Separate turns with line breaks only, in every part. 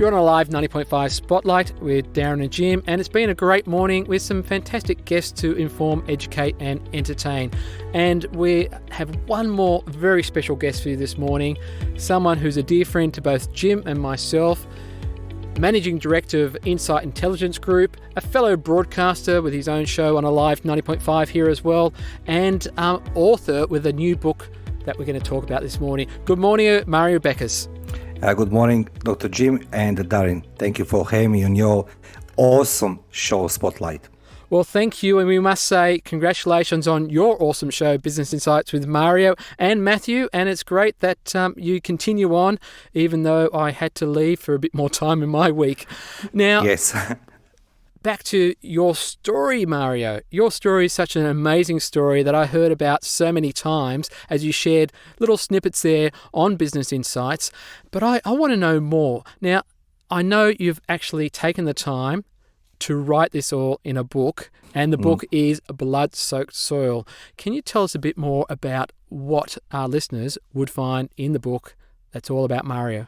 You're on a live 90.5 Spotlight with Darren and Jim, and it's been a great morning with some fantastic guests to inform, educate and entertain. And we have one more very special guest for you this morning, someone who's a dear friend to both Jim and myself, Managing Director of Insight Intelligence Group, a fellow broadcaster with his own show on a live 90.5 here as well, and author with a new book that we're going to talk about this morning. Good morning, Mario Bekes.
Good morning, Dr. Jim and Darren. Thank you for having me on your awesome show, Spotlight.
Well, thank you, and we must say congratulations on your awesome show, Business Insights with Mario and Matthew, and it's great that you continue on, even though I had to leave for a bit more time in my week. Now,
yes.
Back to your story, Mario. Your story is such an amazing story that I heard about so many times as you shared little snippets there on Business Insights. But I want to know more. Now, I know you've actually taken the time to write this all in a book, and the book is Blood-Soaked Soil. Can you tell us a bit more about what our listeners would find in the book that's all about Mario?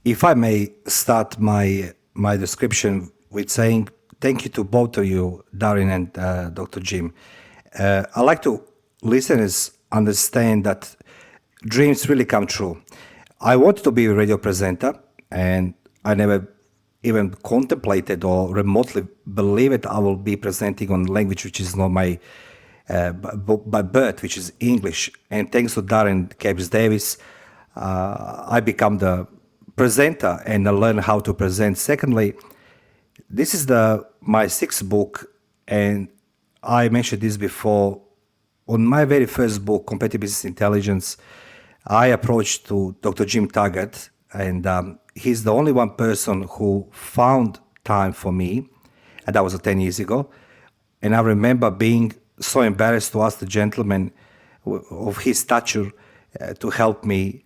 If I may start my description with saying thank you to both of you, Darren and Dr. Jim. I'd like to listeners understand that dreams really come true. I wanted to be a radio presenter, and I never even contemplated or remotely believed I will be presenting on language which is not my by birth, which is English. And thanks to Darren Capes Davis, I become the presenter and I learn how to present. Secondly, this is my sixth book, and I mentioned this before. On my very first book, Competitive Business Intelligence, I approached to Dr. Jim Taggart, and he's the only one person who found time for me, and that was 10 years ago. And I remember being so embarrassed to ask the gentleman of his stature to help me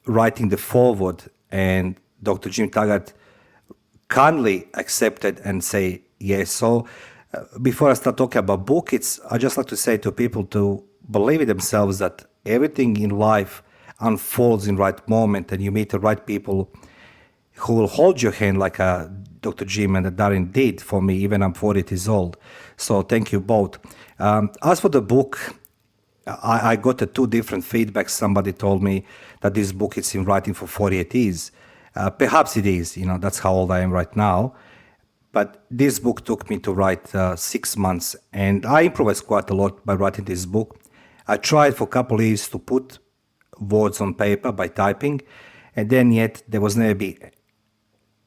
writing the foreword, and Dr. Jim Taggart kindly accepted and say yes. So before I start talking about book, I just like to say to people to believe in themselves that everything in life unfolds in right moment, and you meet the right people who will hold your hand like Dr. Jim and Darren did for me, even I'm 40 years old. So thank you both. As for the book, I got two different feedbacks. Somebody told me that this book is in writing for 48 years. Perhaps it is, that's how old I am right now. But this book took me to write 6 months, and I improvised quite a lot by writing this book. I tried for a couple of years to put words on paper by typing, and then yet there was never be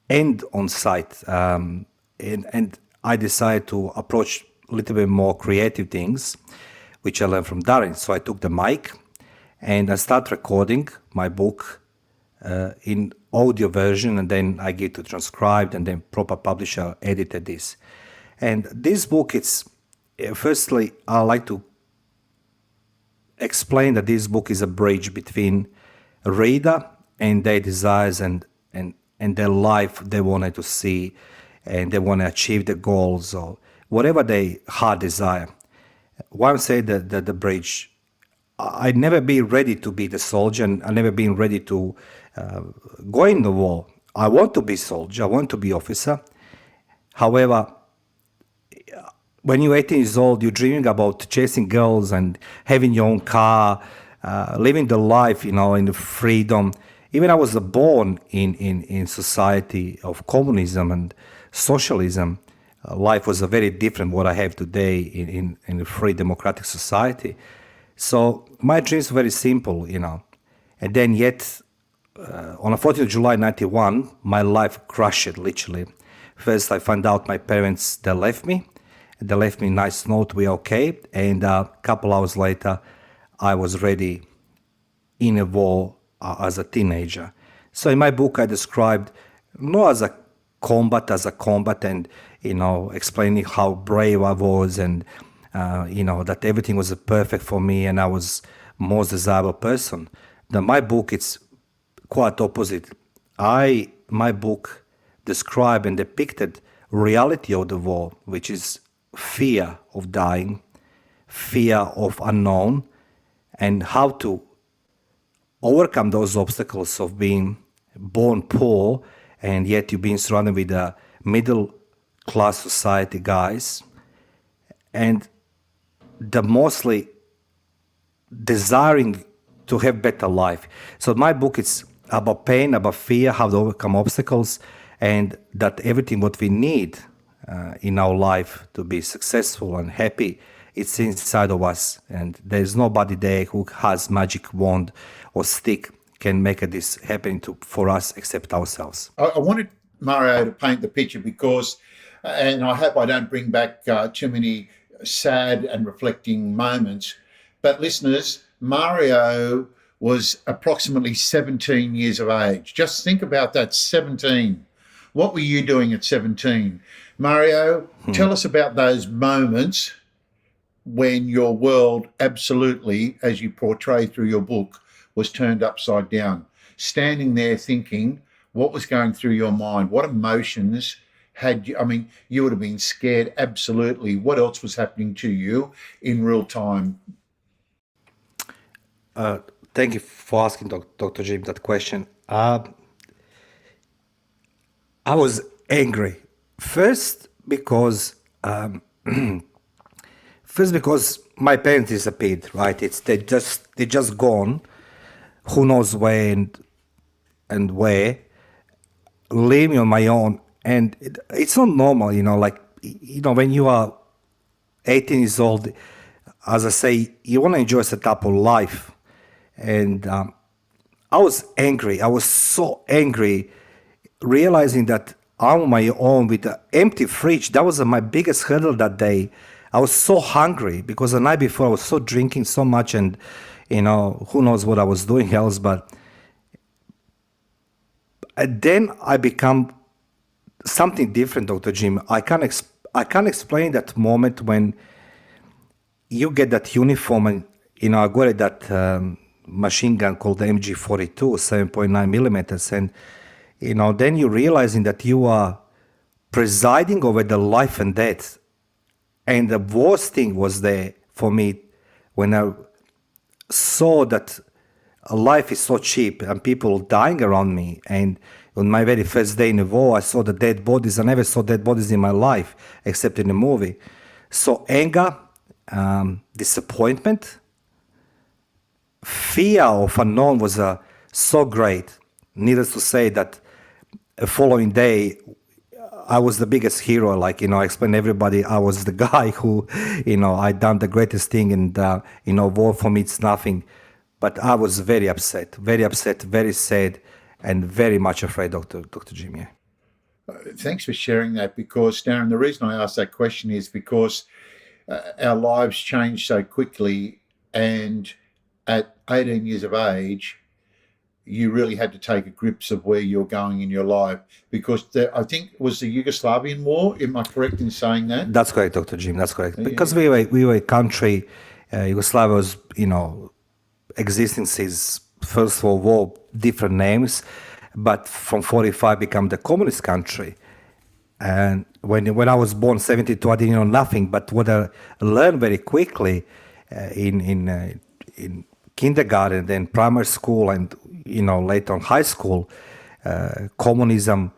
end on sight. And I decided to approach a little bit more creative things, which I learned from Darren. So I took the mic and I started recording my book in audio version, and then I get to transcribed, and then proper publisher edited this. And this book, firstly, I like to explain that this book is a bridge between a reader and their desires and their life they wanted to see, and they want to achieve the goals or whatever they heart desire. Why I'm saying that the bridge, I'd never been ready to be the soldier, and I've never been ready to go in the war. I want to be soldier, I want to be officer. However, when you're 18 years old, you're dreaming about chasing girls and having your own car, living the life, in the freedom. Even I was born in society of communism and socialism. Life was a very different what I have today in a free democratic society. So my dreams were very simple, And then yet, on the 14th of July 91, my life crashed, literally. First, I found out my parents, they left me. They left me a nice note, we're okay. And a couple hours later, I was ready in a war as a teenager. So in my book, I described not as a combat and, explaining how brave I was and, that everything was perfect for me and I was most desirable person. Then my book, it's quite opposite. My book described and depicted reality of the war, which is fear of dying, fear of unknown, and how to overcome those obstacles of being born poor and yet you've been surrounded with middle class society guys, and the mostly desiring to have better life. So my book is about pain, about fear, how to overcome obstacles, and that everything what we need in our life to be successful and happy, it's inside of us. And there's nobody there who has magic wand or stick can make this happen for us except ourselves.
I wanted Mario to paint the picture because, and I hope I don't bring back too many sad and reflecting moments, but listeners, Mario was approximately 17 years of age. Just think about that, 17. What were you doing at 17? Mario, tell us about those moments when your world absolutely, as you portray through your book, was turned upside down. Standing there thinking, what was going through your mind? What emotions had you? I mean, you would have been scared, absolutely. What else was happening to you in real time?
Thank you for asking Dr. Jim that question. I was angry. First because my parents disappeared, right? They just gone, who knows when and where, leave me on my own. And it's not normal, when you are 18 years old, as I say, you want to enjoy a type of life. And I was angry. I was so angry realizing that I'm on my own with an empty fridge. That was my biggest hurdle that day. I was so hungry because the night before I was so drinking so much, and who knows what I was doing else. But then I become something different, Dr. Jim. I can't explain that moment when you get that uniform, and I got that machine gun called the MG42, 7.9 millimeters, and then you realizing that you are presiding over the life and death. And the worst thing was there for me when I saw that life is so cheap and people dying around me. And on my very first day in the war, I saw the dead bodies. I never saw dead bodies in my life except in the movie. So anger, disappointment, fear of unknown was so great. Needless to say that the following day, I was the biggest hero. I explained to everybody I was the guy who, I done the greatest thing, and, war for me, it's nothing. But I was very upset, very sad, and very much afraid, Dr. Jimmy.
Thanks for sharing that, because, Darren, the reason I asked that question is because our lives change so quickly, and at 18 years of age, you really had to take a grips of where you're going in your life, because I think it was the Yugoslavian war. Am I correct in saying that?
That's correct, Dr. Jim. That's correct. Because we were a country, Yugoslavia was, existing since First World War, different names, but from 45 become the communist country. And when I was born 72, I didn't know nothing. But what I learned very quickly in kindergarten, then primary school, and later on high school, communism,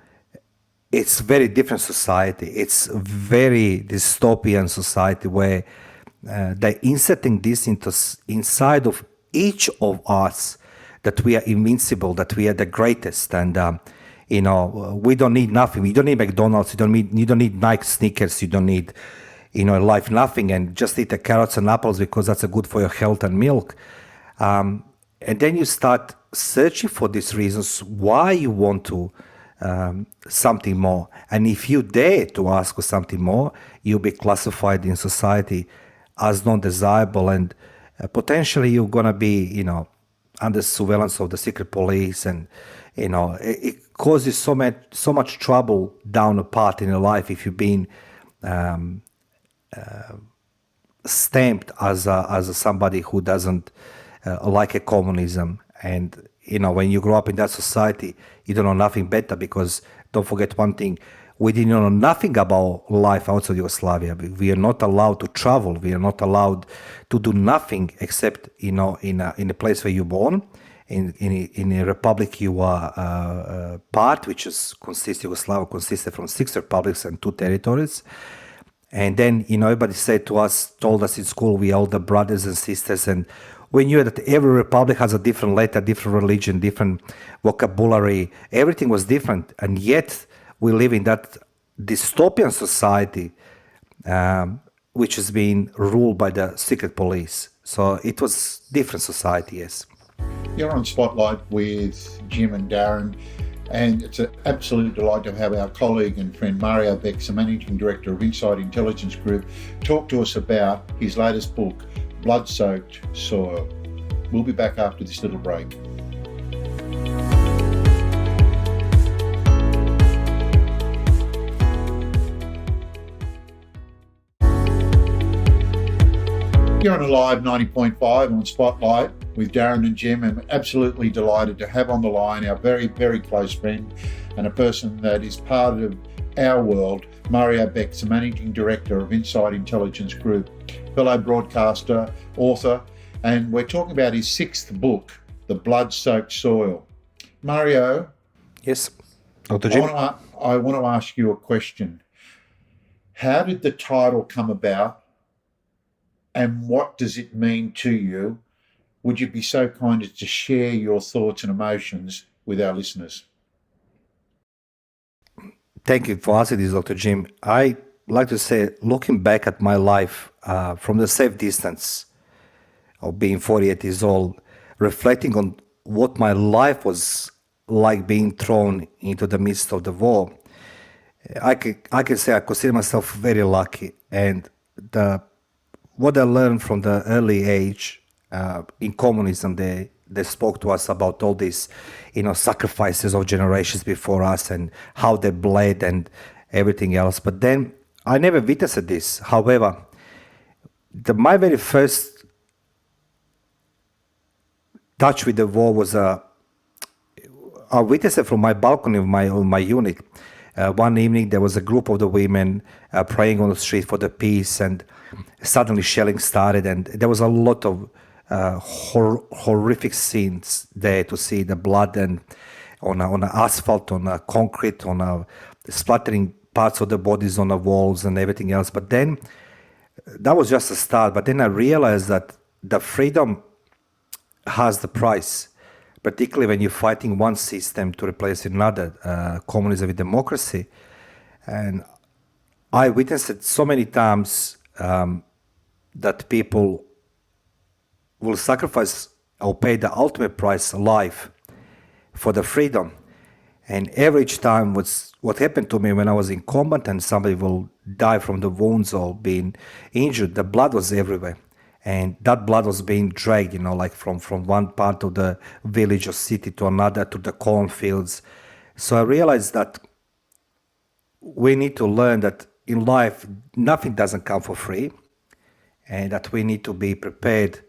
it's very different society. It's very dystopian society where they're inserting this inside of each of us, that we are invincible, that we are the greatest, and we don't need nothing. We don't need McDonald's. You don't need Nike sneakers. You don't need life, nothing, and just eat the carrots and apples because that's good for your health, and milk. And then you start searching for these reasons why you want to something more. And if you dare to ask for something more, you'll be classified in society as non-desirable, and potentially you're going to be, under surveillance of the secret police, and it causes so much trouble down the path in your life if you've been stamped as somebody who doesn't like a communism. And when you grow up in that society, you don't know nothing better, because don't forget one thing: we didn't know nothing about life outside Yugoslavia. We are not allowed to travel. We are not allowed to do nothing except in a place where you're born, in a republic you are part, which is Yugoslavia consisted from 6 republics and 2 territories. And then, everybody told us in school, we are all the brothers and sisters, and we knew that every republic has a different letter, different religion, different vocabulary. Everything was different, and yet we live in that dystopian society, which is being ruled by the secret police. So it was different society, yes.
You're on Spotlight with Jim and Darren, and it's an absolute delight to have our colleague and friend Mario Bekes, the Managing Director of Inside Intelligence Group, talk to us about his latest book, Blood-Soaked Soil. We'll be back after this little break. You're on Alive 90.5 on Spotlight with Darren and Jim, and absolutely delighted to have on the line our very, very close friend and a person that is part of our world, Mario Bekes, the Managing Director of Inside Intelligence Group, fellow broadcaster, author, and we're talking about his 6th book, The Blood-Soaked Soil. Mario?
Yes, Dr. Jim?
I want to ask you a question. How did the title come about, and what does it mean to you? Would you be so kind as to share your thoughts and emotions with our listeners?
Thank you for asking this, Dr. Jim. I like to say, looking back at my life from the safe distance of being 48 years old, reflecting on what my life was like being thrown into the midst of the war, I can say I consider myself very lucky. And what I learned from the early age in communism, they spoke to us about all these, sacrifices of generations before us and how they bled and everything else. But then I never witnessed this. However, my very first touch with the war was I witnessed it from my balcony of my unit. One evening there was a group of the women praying on the street for the peace, and suddenly shelling started, and there was a lot of horrific scenes there to see the blood and on asphalt, on concrete, on splattering parts of the bodies on the walls and everything else. But then that was just a start. But then I realized that the freedom has the price, particularly when you're fighting one system to replace another, communism with democracy. And I witnessed it so many times that people will sacrifice or pay the ultimate price, life, for the freedom. And every time what happened to me when I was in combat and somebody will die from the wounds or being injured, the blood was everywhere. And that blood was being dragged, like from one part of the village or city to another, to the cornfields. So I realized that we need to learn that in life, nothing doesn't come for free, and that we need to be prepared,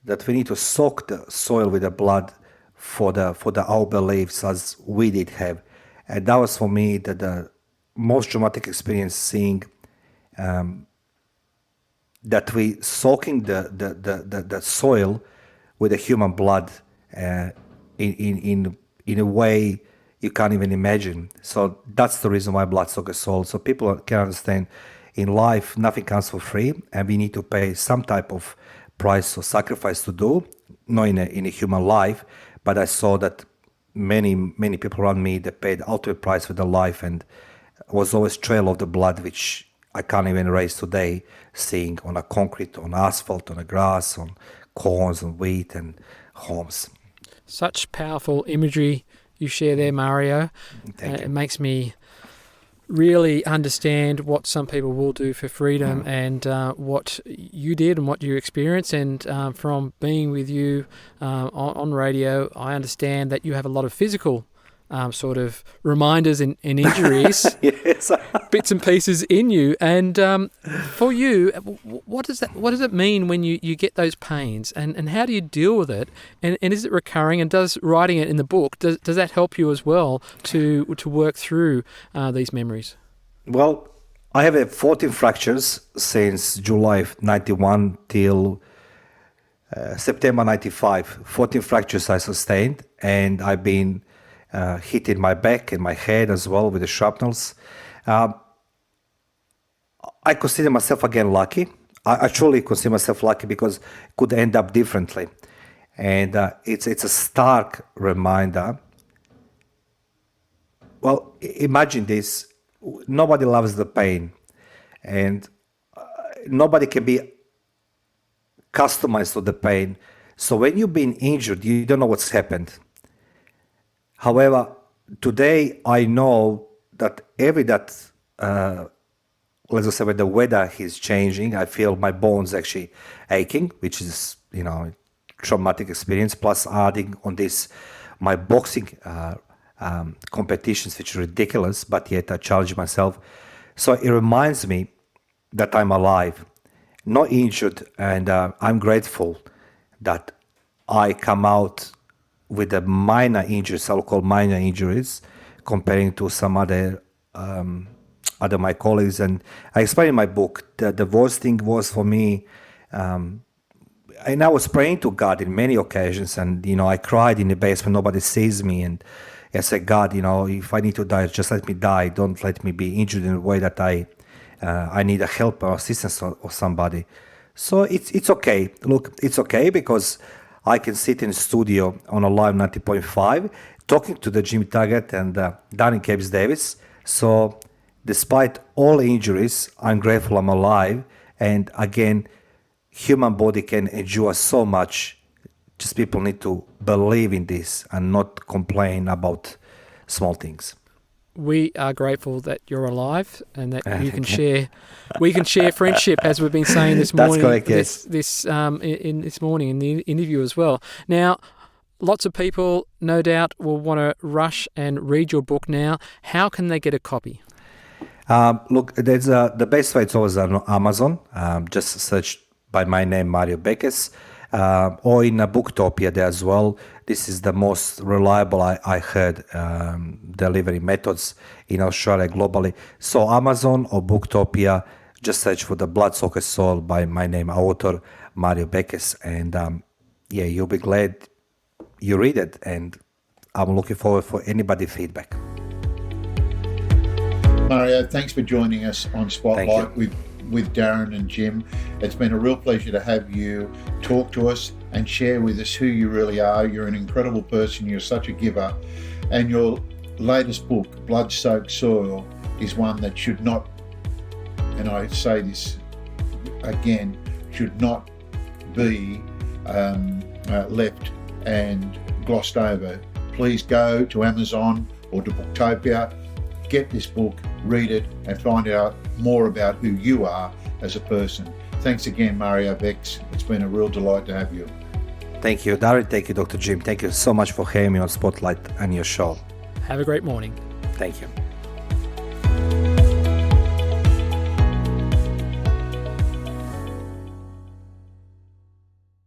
that we need to soak the soil with the blood for our beliefs, as we did have. And that was for me the most dramatic experience, seeing that we soaking the soil with the human blood in a way you can't even imagine. So that's the reason why Blood-Soaked Soil. So people can understand in life nothing comes for free, and we need to pay some type of price or sacrifice to do, not in a human life. But I saw that many people around me, they paid the ultimate price for their life, and was always trail of the blood, which I can't even erase today, seeing on a concrete, on asphalt, on the grass, on corns and wheat and homes.
Such powerful imagery you share there, Mario.
Thank you.
It makes me really understand what some people will do for freedom and what you did and what you experienced. And from being with you on radio, I understand that you have a lot of physical sort of reminders and injuries,
Yes.
bits and pieces in you. And for you, what does it mean when you get those pains, and how do you deal with it? And is it recurring? And does writing it in the book, does that help you as well to work through these memories?
Well, I have 14 fractures since July of 91 till September 95, 14 fractures I sustained, and I've been hit in my back and my head as well with the shrapnels. I consider myself again lucky. I truly consider myself lucky because it could end up differently. And it's a stark reminder. Well, imagine this. Nobody loves the pain. And nobody can be customized to the pain. So when you've been injured, you don't know what's happened. However, today I know that let's just say when the weather is changing, I feel my bones actually aching, which is, traumatic experience. Plus adding on this, my boxing competitions, which are ridiculous, but yet I challenge myself. So it reminds me that I'm alive, not injured, and I'm grateful that I come out with the minor injuries, I'll call minor injuries, comparing to some other my colleagues. And I explain in my book that the worst thing was for me, and I was praying to God in many occasions, and I cried in the basement, nobody sees me, and I said, God, if I need to die, just let me die. Don't let me be injured in a way that I need a help or assistance or somebody. So it's okay. Look, it's okay because I can sit in the studio on a live 90.5 talking to the Jimmy Taggart and Darren Capes Davis. So despite all injuries, I'm grateful I'm alive. And again, human body can endure so much. Just people need to believe in this and not complain about small things.
We are grateful that you're alive and that you can share. We can share friendship, as we've been saying this morning.
That's correct, yes.
In this morning in the interview as well. Now, lots of people, no doubt, will want to rush and read your book now. How can they get a copy?
Look, there's the best way. It's always on Amazon. Just search by my name, Mario Bekes, or in Booktopia there as well. This is the most reliable, I heard, delivery methods in Australia globally. So Amazon or Booktopia, just search for The Blood, Soccer, Soul by my name, author Mario Bekes, and you'll be glad you read it. And I'm looking forward for anybody feedback.
Mario, thanks for joining us on Spotlight with Darren and Jim. It's been a real pleasure to have you talk to us and share with us who you really are. You're an incredible person. You're such a giver. And your latest book, Blood Soaked Soil, is one that should not, and I say this again, should not be left and glossed over. Please go to Amazon or to Booktopia, get this book, read it, and find out more about who you are as a person. Thanks again, Mario Bekes. It's been a real delight to have you.
Thank you, Darren. Thank you, Dr. Jim. Thank you so much for having me on Spotlight and your show.
Have a great morning.
Thank you.